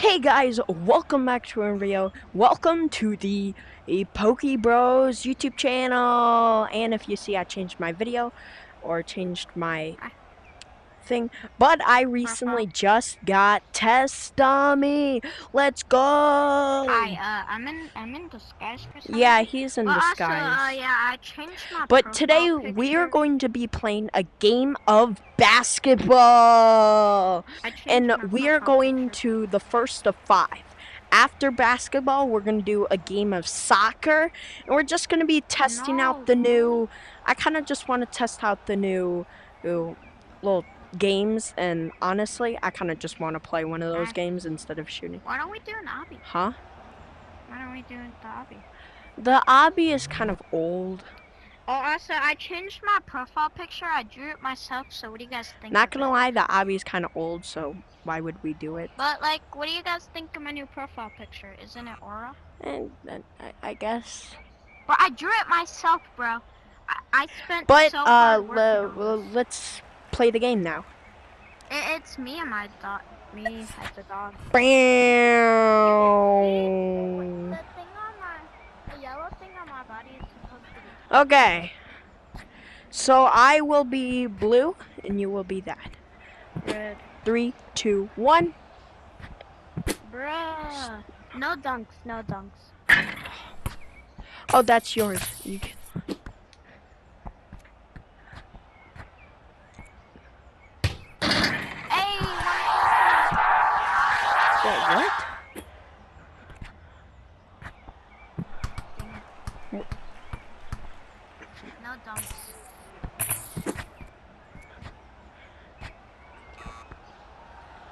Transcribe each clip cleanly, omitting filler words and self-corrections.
Hey guys, welcome back to Unreal. Welcome to the Poke Bros YouTube channel. And if you see, I changed my video or changed my thing, but I recently just got Test Dummy. Let's go. Hi, I'm in disguise for some Yeah, reason. he's in But also, disguise. yeah, I changed my But profile today we are picture. going to be playing a game of basketball. I changed And my we are profile going picture. to the first of 5. After basketball, we're going to do a game of soccer. And we're just going to be testing out No, the really? new. I kind of just want to test out the new little games. And honestly, I kind of just want to play one of those games instead of shooting. Why don't we do an obby? Huh? Why don't we do the obby? The obby is kind of old. Oh, also, I changed my profile picture. I drew it myself. So, what do you guys think Not of gonna it? lie, the obby is kind of old, so why would we do it? But like, what do you guys think of my new profile picture? Isn't it Aura? And I guess. Bro, I drew it myself, bro. I spent But so hard working on this. let's play the game now. It's me and my dog. Me as a dog. Bam. The yellow thing on my body is supposed to be. Okay. So I will be blue, and you will be that. Red. 3, 2, 1. Bruh. No dunks. No dunks. Oh, that's yours. You can. Hey. What? No dunks.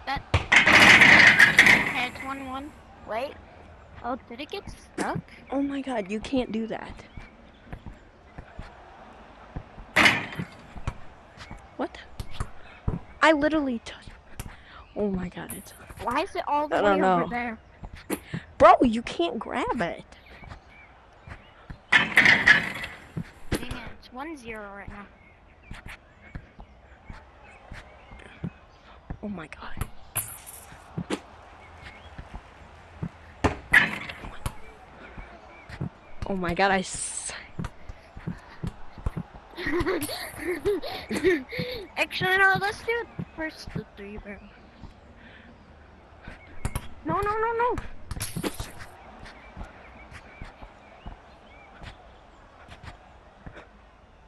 That. Okay, it's 1-1. Wait. Oh, did it get stuck? Oh my God, you can't do that. What? I literally touched. Oh my God, it's. Why is it all the I way don't know. over there? Bro, you can't grab it. Dang it, it's 1-0 right now. Oh my God. Oh my God, Actually, no, let's do it first the 3, bro. No.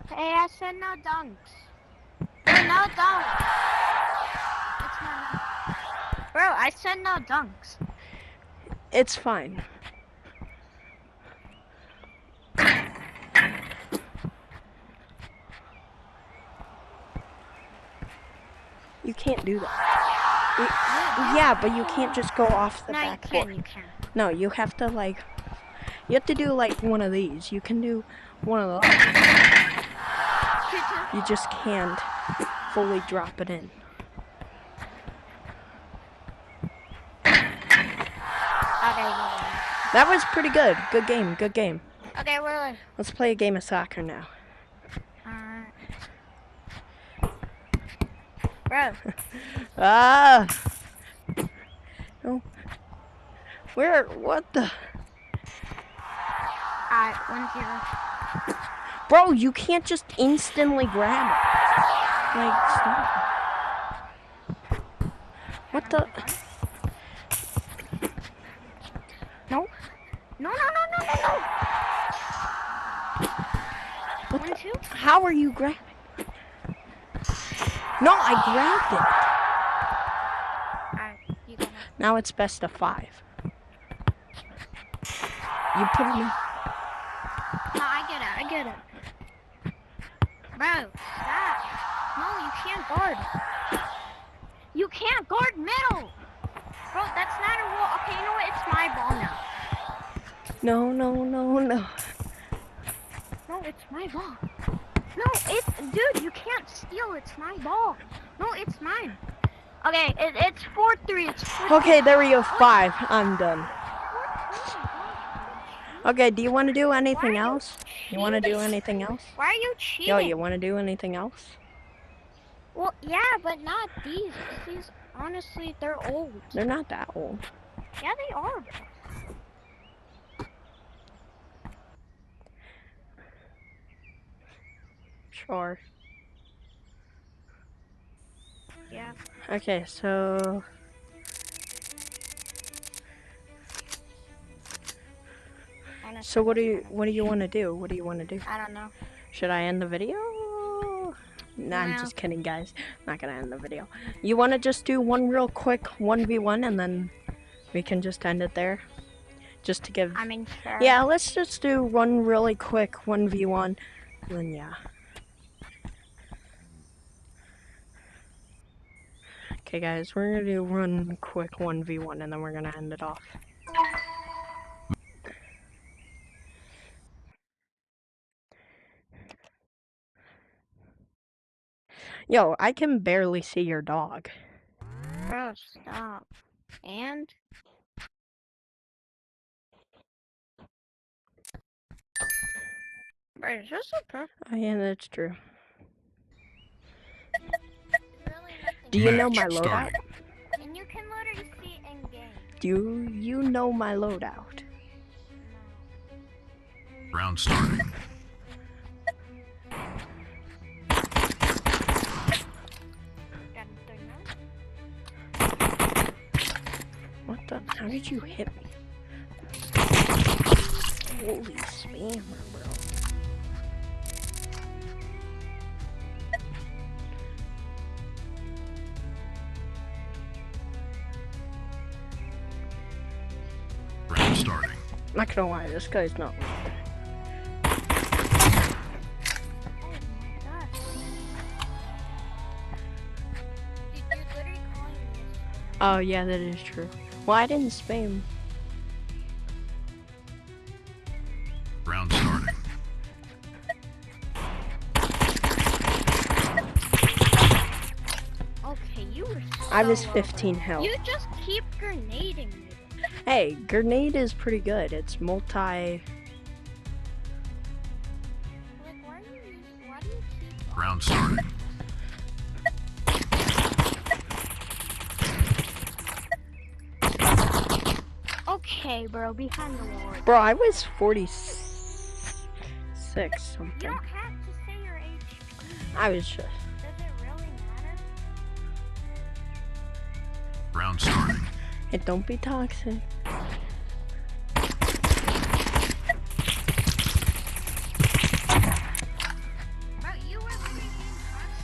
Hey, I said no dunks. No dunks. It's not. Bro, I said no dunks. It's fine. You can't do that. Yeah, but you can't just go off the backboard. You can. No, you have to you have to do like one of these. You can do one of those. You just can't fully drop it in. Okay, That was pretty good. Good game. Good game. okay, we're Let's play a game of soccer now. Alright. Bro. Ah. No. Where? What the? Alright, 1-0. Bro, you can't just instantly grab it. Like, stop. What the? No. What 1-2. the? How are you grabbing? No, I grabbed it. Alright, you got it. Now it's best of 5. You put it in. No, I get it. Bro, stop. No, you can't guard. You can't guard middle. Bro, that's not a rule. Okay, you know what? It's my ball now. No. No, it's my ball. No, dude, you can't steal. It's my ball. No, it's mine. Okay, it's 4-3. It's 4-3. Okay, there we go. 5. I'm done. Okay, do you want to do anything else? You want to do anything else? Why are you cheating? Yo, you want to do anything else? Well, yeah, but not these. These, honestly, they're old. They're not that old. Yeah, they are, bro. Sure. Yeah. Okay, so Honestly, what do that's you kind of what do you want to do? What do you want to do? I don't know. Should I end the video? Nah, I'm No. just kidding, guys. Not gonna end the video. You want to just do one real quick 1v1 and then we can just end it there? Just to give... I mean, sure. Yeah, let's just do one really quick 1v1. Then, yeah. Okay, guys, we're gonna do one quick 1v1 and then we're gonna end it off. Yo, I can barely see your dog. Bro, stop. And? Bro, is this a pro? Oh, yeah, that's true. Really nothing. Do you know my Match loadout? started. And you can literally see in game. Do you know my loadout? Round starting. Got him 39. What the? How did you hit me? Holy spammer, bro. Round starting. Not gonna lie, this guy's not. Oh my gosh. Dude, you're literally calling me a Oh yeah, that is true. Well, I didn't spam. Round starting. Okay, you were so I was low, 15 bro. health. You just keep grenading me. Hey, grenade is pretty good. It's multi. Like, why do you keep... Round starting. Okay, bro, behind the wall. Bro, I was 46 You something. don't have to say your HP. I was just. Does it really matter? Round starting. Hey, don't be toxic. Bro, you were literally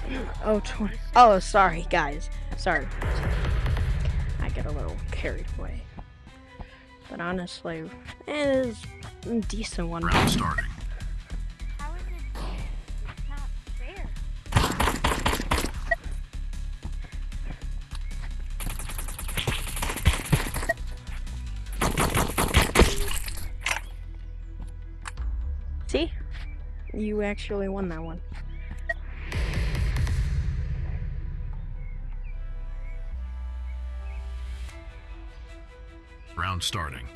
being toxic. Oh, 20. Oh, sorry, guys. Sorry. I get a little carried away. But honestly, it is a decent one. Round starting. How is it not fair? See? You actually won that one. Round starting.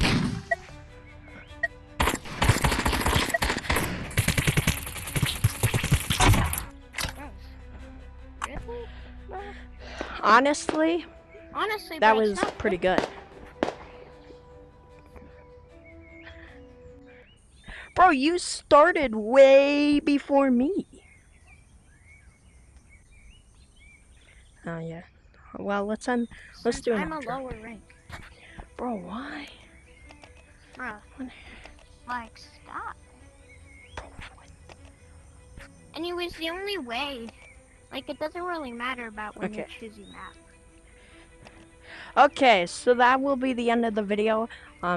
Really? Bro? Honestly, Honestly, that bro, it's was not pretty good. Bro, you started way before me. Oh yeah. Well, let's do Since an I'm a outro. lower rank. Bro, why? Bro. Like, stop. Anyways, the only way, like, it doesn't really matter about when you're Okay. choosing map. Okay, so that will be the end of the video.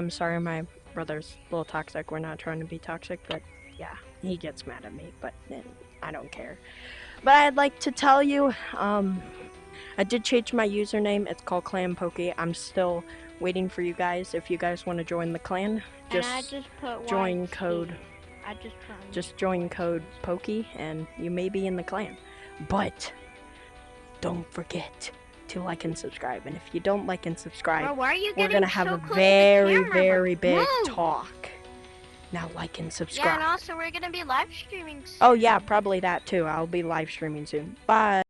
Sorry, my brother's a little toxic. We're not trying to be toxic, but yeah, he gets mad at me, but I don't care. But I'd like to tell you, I did change my username. It's called Clan Pokey. I'm still waiting for you guys. If you guys want to join the clan, And I just put join YT. code. I just put Just join code Pokey, and you may be in the clan. But don't forget to like and subscribe. And if you don't like and subscribe, Bro, why are you we're getting gonna have so a close to the very, camera, bro? very big Move! talk. Now like and Yeah, subscribe. and also we're gonna be live streaming soon. Oh yeah, probably that too. I'll be live streaming soon. Bye.